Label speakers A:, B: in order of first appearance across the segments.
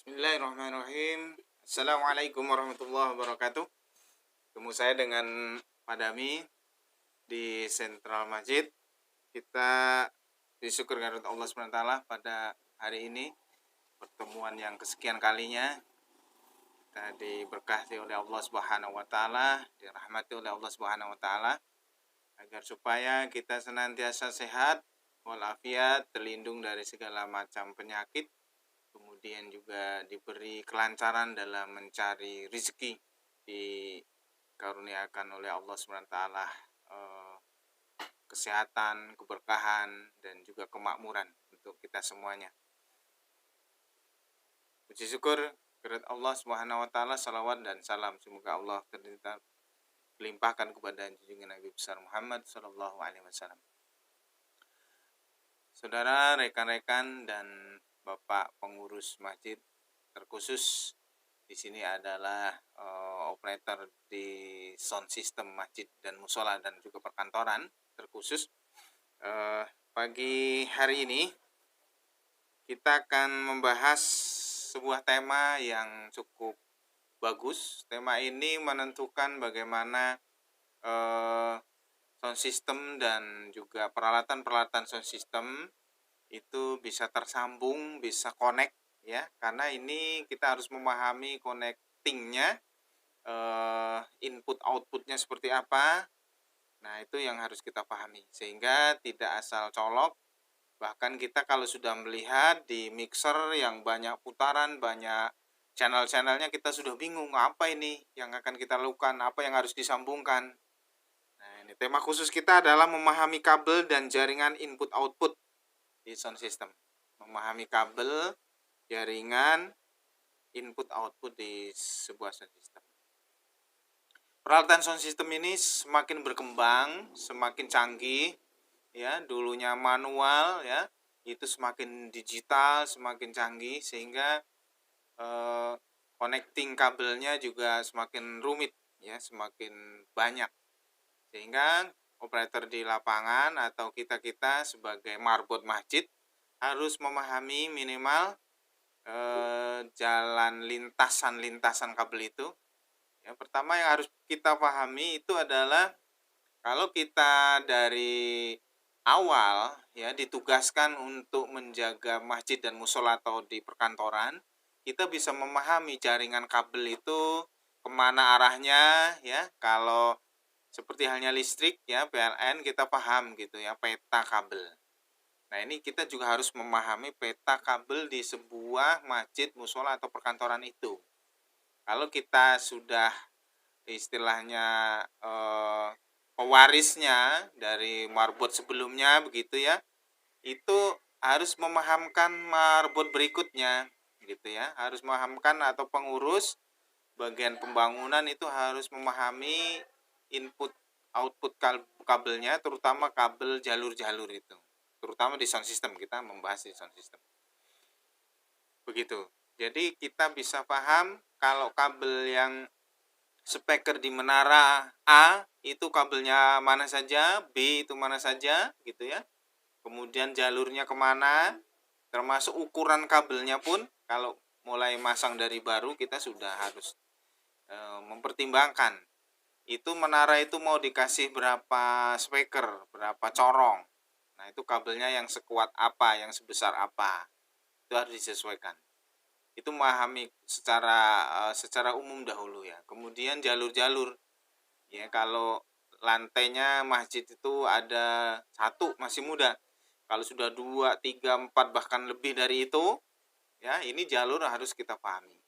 A: Bismillahirrahmanirrahim. Assalamualaikum warahmatullahi wabarakatuh. Ketemu saya dengan Padami di Sentral Masjid. Kita bersyukur kepada Allah SWT pada hari ini, pertemuan yang kesekian kalinya. Kita diberkati oleh Allah Subhanahu wa taala, dirahmati oleh Allah Subhanahu wa taala agar supaya kita senantiasa sehat walafiat, terlindung dari segala macam penyakit, kemudian juga diberi kelancaran dalam mencari rezeki, dikaruniakan oleh Allah SWT kesehatan, keberkahan, dan juga kemakmuran untuk kita semuanya. Puji syukur kepada Allah Subhanahu wa taala, salawat dan salam semoga Allah terlimpahkan kepada junjungan Nabi besar Muhammad sallallahu alaihi wasallam. Saudara, rekan-rekan dan Bapak pengurus masjid, terkhusus di sini adalah operator di sound system masjid dan musola dan juga perkantoran terkhusus. Pagi hari ini kita akan membahas sebuah tema yang cukup bagus. Tema ini menentukan bagaimana sound system dan juga peralatan-peralatan sound system itu bisa tersambung, bisa connect ya, karena ini kita harus memahami connectingnya, input outputnya seperti apa. Nah, itu yang harus kita pahami sehingga tidak asal colok. Bahkan kita kalau sudah melihat di mixer yang banyak putaran, banyak channel-channelnya, kita sudah bingung apa ini yang akan kita lakukan, apa yang harus disambungkan. Nah, ini tema khusus kita adalah memahami kabel dan jaringan input output di sound system. Memahami kabel, jaringan, input output di sebuah sound system. Peralatan sound system ini semakin berkembang, semakin canggih, ya. Dulunya manual, ya, itu semakin digital, semakin canggih, sehingga connecting kabelnya juga semakin rumit, ya, semakin banyak. Sehingga operator di lapangan atau kita sebagai marbot masjid harus memahami minimal jalan lintasan kabel itu. Yang pertama yang harus kita pahami itu adalah kalau kita dari awal ya ditugaskan untuk menjaga masjid dan musola atau di perkantoran, kita bisa memahami jaringan kabel itu kemana arahnya ya. Kalau seperti halnya listrik ya, PLN, kita paham gitu ya, peta kabel. Nah, ini kita juga harus memahami peta kabel di sebuah masjid, musola atau perkantoran itu. Kalau kita sudah istilahnya pewarisnya dari marbot sebelumnya begitu ya, itu harus memahamkan marbot berikutnya gitu ya, harus memahamkan atau pengurus bagian pembangunan itu harus memahami input output kabelnya, terutama kabel jalur-jalur itu, terutama di sound system. Kita membahas di sound system begitu. Jadi kita bisa paham kalau kabel yang speaker di menara A itu kabelnya mana saja, B itu mana saja gitu ya, kemudian jalurnya kemana, termasuk ukuran kabelnya pun. Kalau mulai masang dari baru kita sudah harus mempertimbangkan itu menara itu mau dikasih berapa speaker, berapa corong. Nah, itu kabelnya yang sekuat apa, yang sebesar apa, itu harus disesuaikan. Itu memahami secara umum dahulu ya. Kemudian jalur-jalur ya, kalau lantainya masjid itu ada 1 masih muda, kalau sudah 2, 3, 4 bahkan lebih dari itu ya, ini jalur harus kita pahami.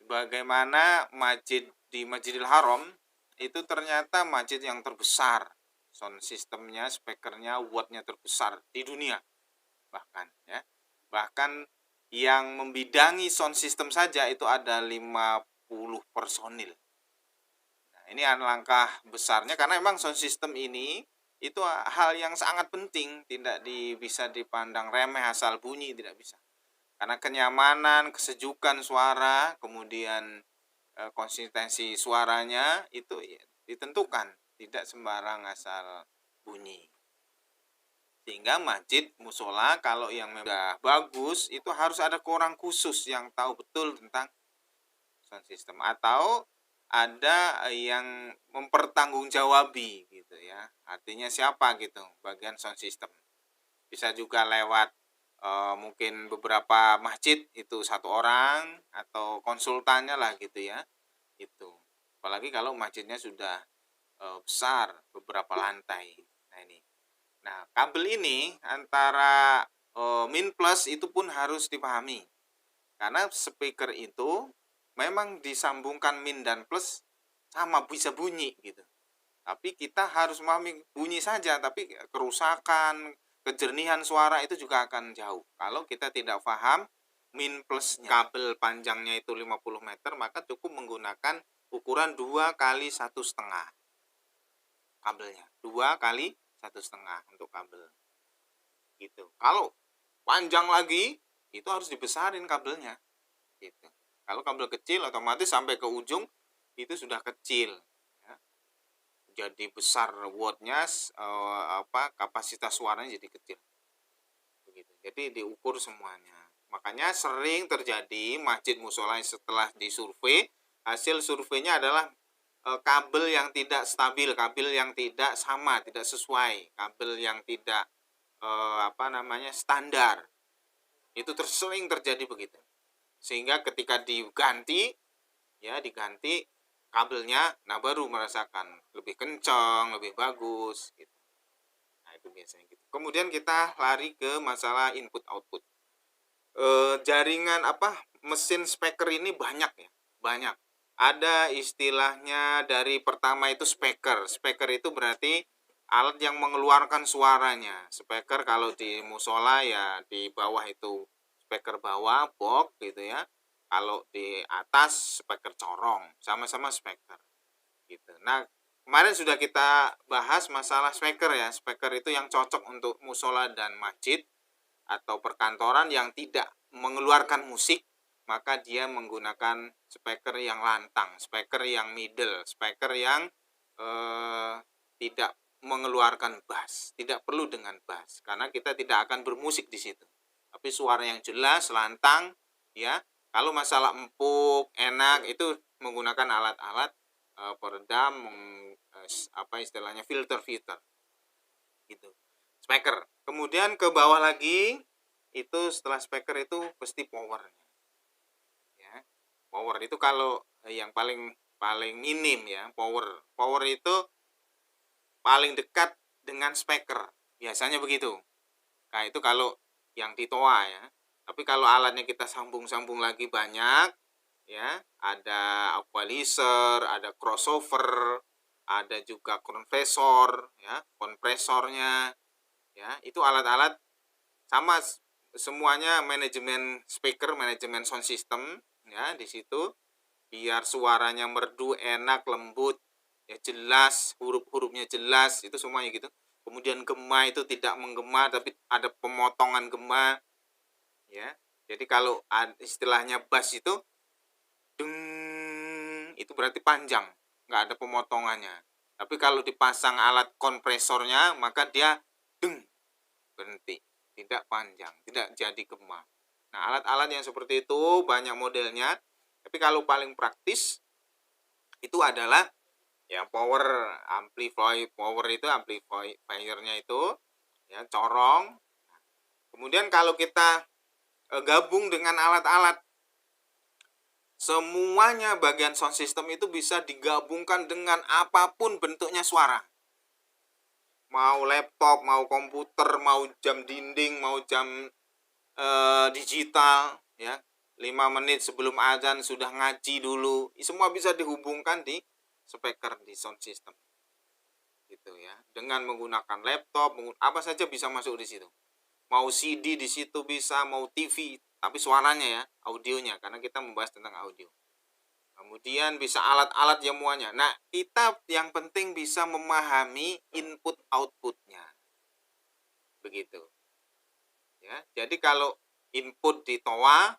A: Bagaimana masjid di Masjidil Haram itu ternyata masjid yang terbesar, sound systemnya, speakernya, wattnya terbesar di dunia bahkan ya. Bahkan yang membidangi sound system saja itu ada 50 personil. Nah, ini langkah besarnya karena memang sound system ini itu hal yang sangat penting, tidak bisa dipandang remeh asal bunyi, tidak bisa. Karena kenyamanan, kesejukan suara, kemudian konsistensi suaranya itu ya, ditentukan, tidak sembarang asal bunyi. Sehingga masjid musola kalau yang udah bagus itu harus ada orang khusus yang tahu betul tentang sound system, atau ada yang mempertanggungjawabi gitu ya. Artinya siapa gitu bagian sound system. Bisa juga lewat mungkin beberapa masjid itu satu orang atau konsultannya lah gitu ya. Itu. Apalagi kalau masjidnya sudah besar beberapa lantai. Nah ini. Nah, kabel ini antara min plus itu pun harus dipahami. Karena speaker itu memang disambungkan min dan plus sama bisa bunyi gitu. Tapi kita harus memahami bunyi saja, tapi kerusakan, kejernihan suara itu juga akan jauh. Kalau kita tidak paham min plusnya, kabel panjangnya itu 50 meter, maka cukup menggunakan ukuran 2 kali 1,5 kabelnya. 2 kali 1,5 untuk kabel. Gitu. Kalau panjang lagi, itu harus dibesarin kabelnya. Gitu. Kalau kabel kecil otomatis sampai ke ujung itu sudah kecil. Ya. Jadi besar wattnya, kapasitas suaranya jadi kecil. Begitu. Jadi diukur semuanya. Makanya sering terjadi masjid musola setelah disurvei, hasil surveinya adalah kabel yang tidak stabil, kabel yang tidak sama, tidak sesuai, kabel yang tidak standar. Itu sering terjadi begitu. Sehingga ketika diganti kabelnya, nah baru merasakan lebih kencang, lebih bagus gitu. Nah, itu biasanya gitu. Kemudian kita lari ke masalah input output. Jaringan mesin speaker ini banyak ya, banyak. Ada istilahnya dari pertama itu speaker. Speaker itu berarti alat yang mengeluarkan suaranya. Speaker kalau di musola ya di bawah itu speaker bawah, box gitu ya. Kalau di atas speaker corong, sama-sama speaker. Gitu. Nah, kemarin sudah kita bahas masalah speaker ya. Speaker itu yang cocok untuk musola dan masjid atau perkantoran yang tidak mengeluarkan musik, maka dia menggunakan speaker yang lantang, speaker yang middle, speaker yang tidak mengeluarkan bass, tidak perlu dengan bass, karena kita tidak akan bermusik di situ. Tapi suara yang jelas, lantang, ya. Kalau masalah empuk, enak, itu menggunakan alat-alat peredam, istilahnya filter, gitu. Speaker. Kemudian ke bawah lagi, itu setelah speaker itu pasti powernya. Ya. Power itu kalau yang paling minim ya, power itu paling dekat dengan speaker. Biasanya begitu. Nah, itu kalau yang di toa ya. Tapi kalau alatnya kita sambung-sambung lagi banyak, ya, ada equalizer, ada crossover, ada juga kompresornya, ya, itu alat-alat sama semuanya manajemen speaker, manajemen sound system, ya, di situ biar suaranya merdu, enak, lembut, ya jelas, huruf-hurufnya jelas, itu semuanya gitu. Kemudian gema itu tidak menggema tapi ada pemotongan gema, ya. Jadi kalau istilahnya bass itu deng, itu berarti panjang, nggak ada pemotongannya. Tapi kalau dipasang alat kompresornya, maka dia deng, berhenti, tidak panjang, tidak jadi gema. Nah, alat-alat yang seperti itu banyak modelnya, tapi kalau paling praktis itu adalah ya power itu amplifiernya itu ya corong. Kemudian kalau kita gabung dengan alat-alat, semuanya bagian sound system itu bisa digabungkan dengan apapun bentuknya suara. Mau laptop, mau komputer, mau jam dinding, mau jam digital, ya. 5 menit sebelum azan sudah ngaji dulu. Semua bisa dihubungkan di speaker di sound system. Gitu ya. Dengan menggunakan laptop, apa saja bisa masuk di situ. Mau CD di situ bisa, mau TV, tapi suaranya ya, audionya, karena kita membahas tentang audio. Kemudian bisa alat-alat semuanya. Nah, kita yang penting bisa memahami input outputnya. Begitu. Ya, jadi kalau input di toa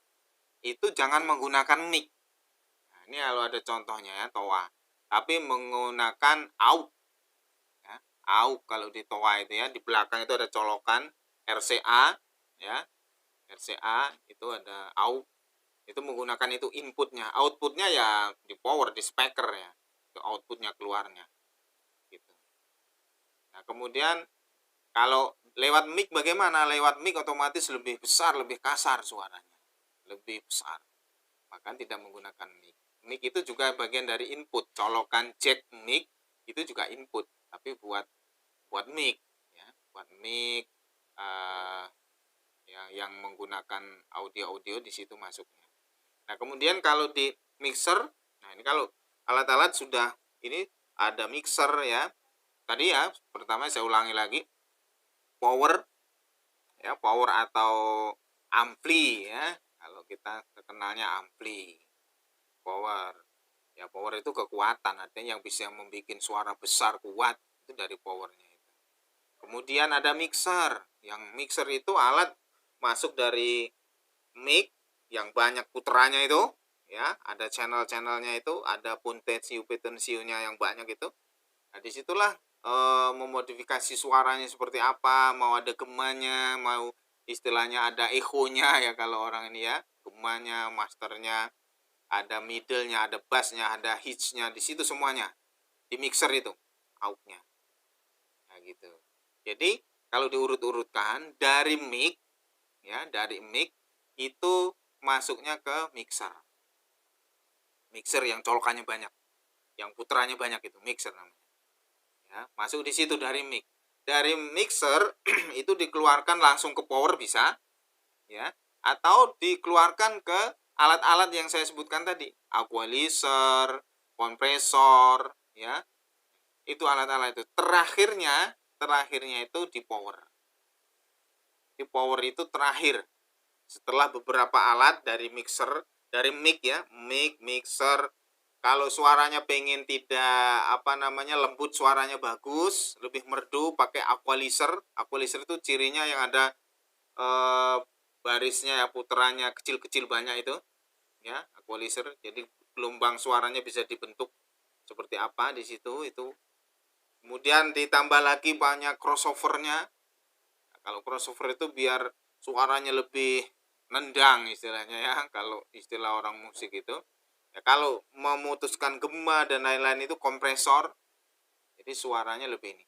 A: itu jangan menggunakan mic. Nah, ini kalau ada contohnya ya toa. Tapi menggunakan out. Ya, AUX kalau di TOA itu ya. Di belakang itu ada colokan RCA ya. RCA itu ada AUX. Itu menggunakan itu inputnya. Outputnya ya di power, di speaker ya. Itu outputnya keluarnya. Gitu. Nah, kemudian kalau lewat mic bagaimana? Lewat mic otomatis lebih besar, lebih kasar suaranya. Lebih besar. Maka tidak menggunakan mic. Mic itu juga bagian dari input. Colokan jack mic itu juga input, tapi buat mic ya, buat mic yang menggunakan audio di situ masuknya. Nah, kemudian kalau di mixer, nah ini kalau alat-alat sudah ini ada mixer ya. Tadi ya, pertama saya ulangi lagi. Power ya, power atau ampli ya. Kalau kita terkenalnya ampli. Power. Ya, power itu kekuatan, artinya yang bisa membuat suara besar kuat itu dari powernya itu. Kemudian ada mixer. Yang mixer itu alat masuk dari mic yang banyak puterannya itu ya, ada channel-channelnya itu, ada potensi-potensinya yang banyak itu. Nah, disitulah memodifikasi suaranya seperti apa, mau ada gemanya, mau istilahnya ada echonya ya kalau orang ini ya, gemanya, masternya, ada middle-nya, ada bass-nya, ada hitch-nya, di situ semuanya. Di mixer itu, AUX-nya. Nah, gitu. Jadi, kalau diurut-urutkan dari mic ya, dari mic itu masuknya ke mixer. Mixer yang colokannya banyak, yang puterannya banyak itu mixer namanya. Ya, masuk di situ dari mic. Dari mixer itu dikeluarkan langsung ke power bisa ya, atau dikeluarkan ke alat-alat yang saya sebutkan tadi, equalizer, kompresor ya. Itu alat-alat itu. Terakhirnya itu di power. Di power itu terakhir. Setelah beberapa alat dari mixer, dari mic ya, mic, mixer. Kalau suaranya pengen tidak lembut, suaranya bagus, lebih merdu, pakai equalizer. Equalizer itu cirinya yang ada barisnya ya, puterannya kecil-kecil banyak itu ya, equalizer. Jadi gelombang suaranya bisa dibentuk seperti apa di situ itu. Kemudian ditambah lagi banyak crossovernya. Kalau crossover itu biar suaranya lebih nendang istilahnya ya, kalau istilah orang musik itu. Ya, kalau memutuskan gema dan lain-lain itu kompresor. Jadi suaranya lebih ini.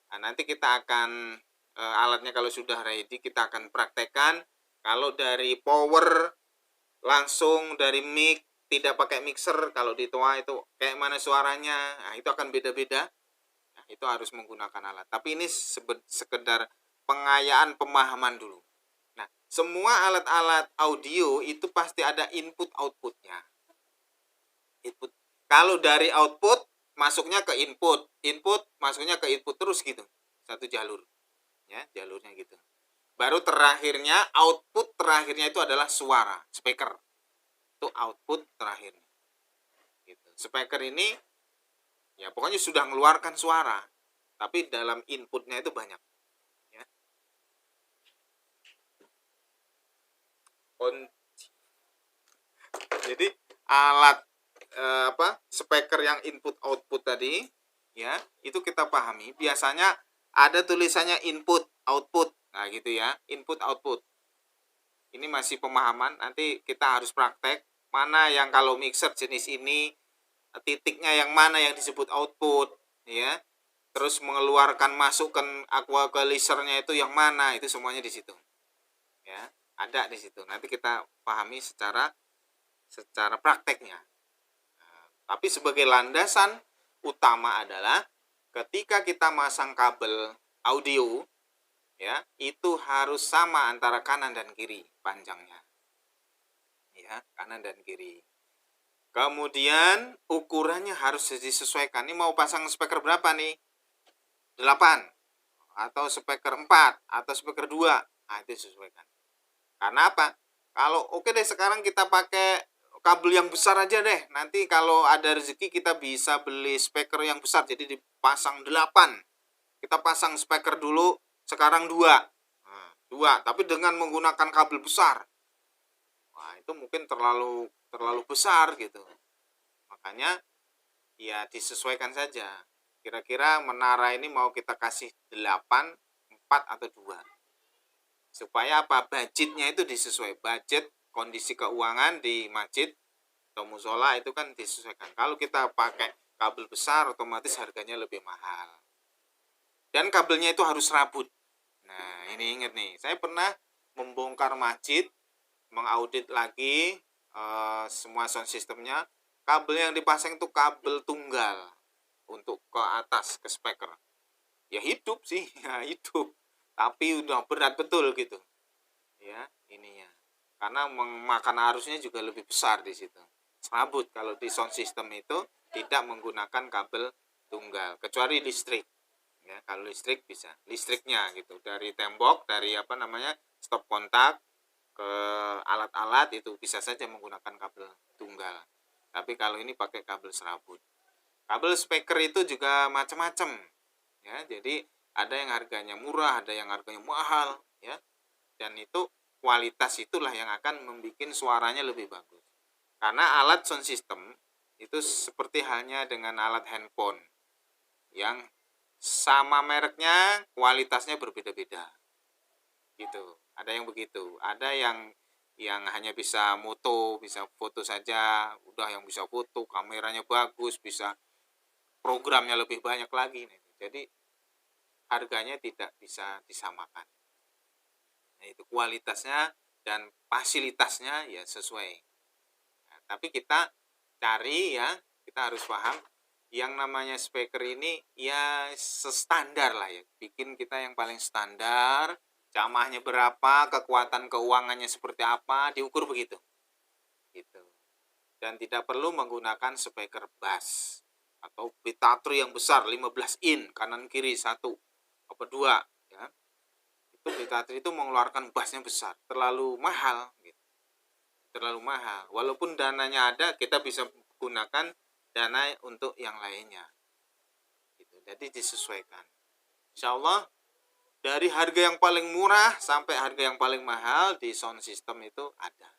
A: Nah, nanti kita akan alatnya kalau sudah ready kita akan praktekkan. Kalau dari power langsung dari mic, tidak pakai mixer, kalau di TOA itu kayak mana suaranya. Nah, itu akan beda-beda. Nah, itu harus menggunakan alat. Tapi ini sekedar pengayaan pemahaman dulu. Nah, semua alat-alat audio itu pasti ada input outputnya. Input. Kalau dari output masuknya ke input, input masuknya ke input terus gitu. Satu jalur. Ya, jalurnya gitu. Baru terakhirnya output terakhirnya itu adalah suara, speaker. Itu output terakhirnya. Gitu. Speaker ini ya pokoknya sudah mengeluarkan suara, tapi dalam inputnya itu banyak. Ya. Jadi alat speaker yang input output tadi ya, itu kita pahami biasanya ada tulisannya input output. Nah, gitu ya, input output. Ini masih pemahaman, nanti kita harus praktek mana yang kalau mixer jenis ini titiknya yang mana yang disebut output ya. Terus mengeluarkan masukkan equalizer-nya itu yang mana, itu semuanya di situ. Ya, ada di situ. Nanti kita pahami secara prakteknya. Tapi sebagai landasan utama adalah ketika kita masang kabel audio ya, itu harus sama antara kanan dan kiri panjangnya. Ya, kanan dan kiri. Kemudian ukurannya harus disesuaikan. Ini mau pasang speaker berapa nih? 8 atau speaker 4 atau speaker 2. Nah, itu disesuaikan. Karena apa? Kalau oke deh sekarang kita pakai kabel yang besar aja deh. Nanti kalau ada rezeki kita bisa beli speaker yang besar. Jadi dipasang 8. Kita pasang speaker dulu, sekarang 2. Nah, 2, tapi dengan menggunakan kabel besar. Wah, itu mungkin terlalu besar gitu. Makanya ya disesuaikan saja. kira-kira menara ini mau kita kasih 8, 4 atau 2. Supaya apa? Budgetnya itu disesuaikan. Budget kondisi keuangan di masjid atau musola itu kan disesuaikan. Kalau kita pakai kabel besar otomatis harganya lebih mahal. Dan kabelnya itu harus rabut. Nah, ini ingat nih, saya pernah membongkar masjid, mengaudit lagi semua sound systemnya. Kabel yang dipasang itu kabel tunggal untuk ke atas, ke speaker. Ya hidup sih, ya hidup. Tapi udah berat betul gitu. Ya, ininya. Karena memakan arusnya juga lebih besar di situ. Serabut kalau di sound system itu tidak menggunakan kabel tunggal, kecuali listrik. Ya, kalau listrik bisa. Listriknya gitu. Dari tembok, dari stop kontak ke alat-alat itu bisa saja menggunakan kabel tunggal. Tapi kalau ini pakai kabel serabut. Kabel speaker itu juga macam-macam. Ya, jadi ada yang harganya murah, ada yang harganya mahal, ya. Dan itu kualitas itulah yang akan membuat suaranya lebih bagus. Karena alat sound system itu seperti halnya dengan alat handphone yang sama mereknya, kualitasnya berbeda-beda. Gitu. Ada yang begitu. Ada yang hanya bisa foto saja, udah yang bisa foto, kameranya bagus, bisa programnya lebih banyak lagi. Jadi harganya tidak bisa disamakan. Nah, itu kualitasnya dan fasilitasnya ya sesuai. Nah, tapi kita cari ya, kita harus paham yang namanya speaker ini ya standar lah ya. Bikin kita yang paling standar, camahnya berapa, kekuatan keuangannya seperti apa, diukur begitu. Gitu. Dan tidak perlu menggunakan speaker bass atau Betatri yang besar 15 in kanan kiri 1 apa 2 ya. Itu Betatri itu mengeluarkan bassnya besar, terlalu mahal gitu. Terlalu mahal. Walaupun dananya ada, kita bisa gunakan dana untuk yang lainnya. Gitu. Jadi disesuaikan. Insyaallah dari harga yang paling murah sampai harga yang paling mahal di sound system itu ada.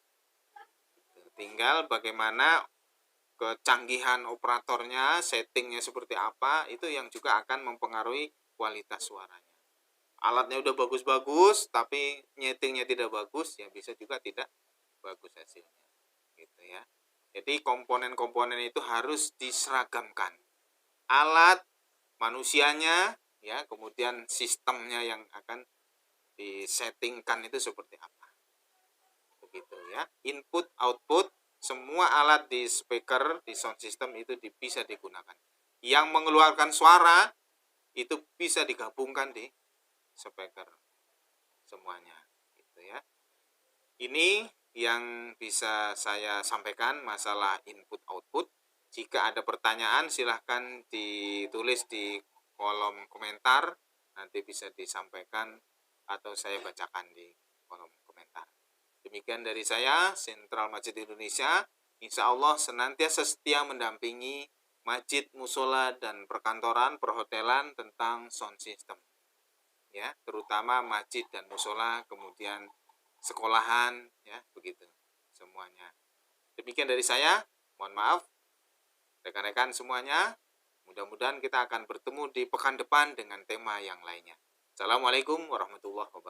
A: Tinggal bagaimana kecanggihan operatornya, settingnya seperti apa, itu yang juga akan mempengaruhi kualitas suaranya. Alatnya udah bagus-bagus, tapi nyetingnya tidak bagus, ya bisa juga tidak bagus hasilnya. Gitu ya. Jadi komponen-komponen itu harus diseragamkan. Alat, manusianya, ya, kemudian sistemnya yang akan disettingkan itu seperti apa. Begitu ya. Input, output, semua alat di speaker, di sound system itu bisa digunakan. Yang mengeluarkan suara itu bisa digabungkan di speaker semuanya, gitu ya. Ini yang bisa saya sampaikan masalah input output. Jika ada pertanyaan silahkan ditulis di kolom komentar, nanti bisa disampaikan atau saya bacakan di kolom komentar. Demikian dari saya, Sentral Masjid Indonesia. Insya Allah senantiasa setia mendampingi masjid, musola, dan perkantoran, perhotelan tentang sound system. Ya, terutama masjid dan musola, kemudian sekolahan, ya, begitu semuanya. Demikian dari saya. Mohon maaf, rekan-rekan semuanya. Mudah-mudahan kita akan bertemu di pekan depan dengan tema yang lainnya. Assalamualaikum warahmatullahi wabarakatuh.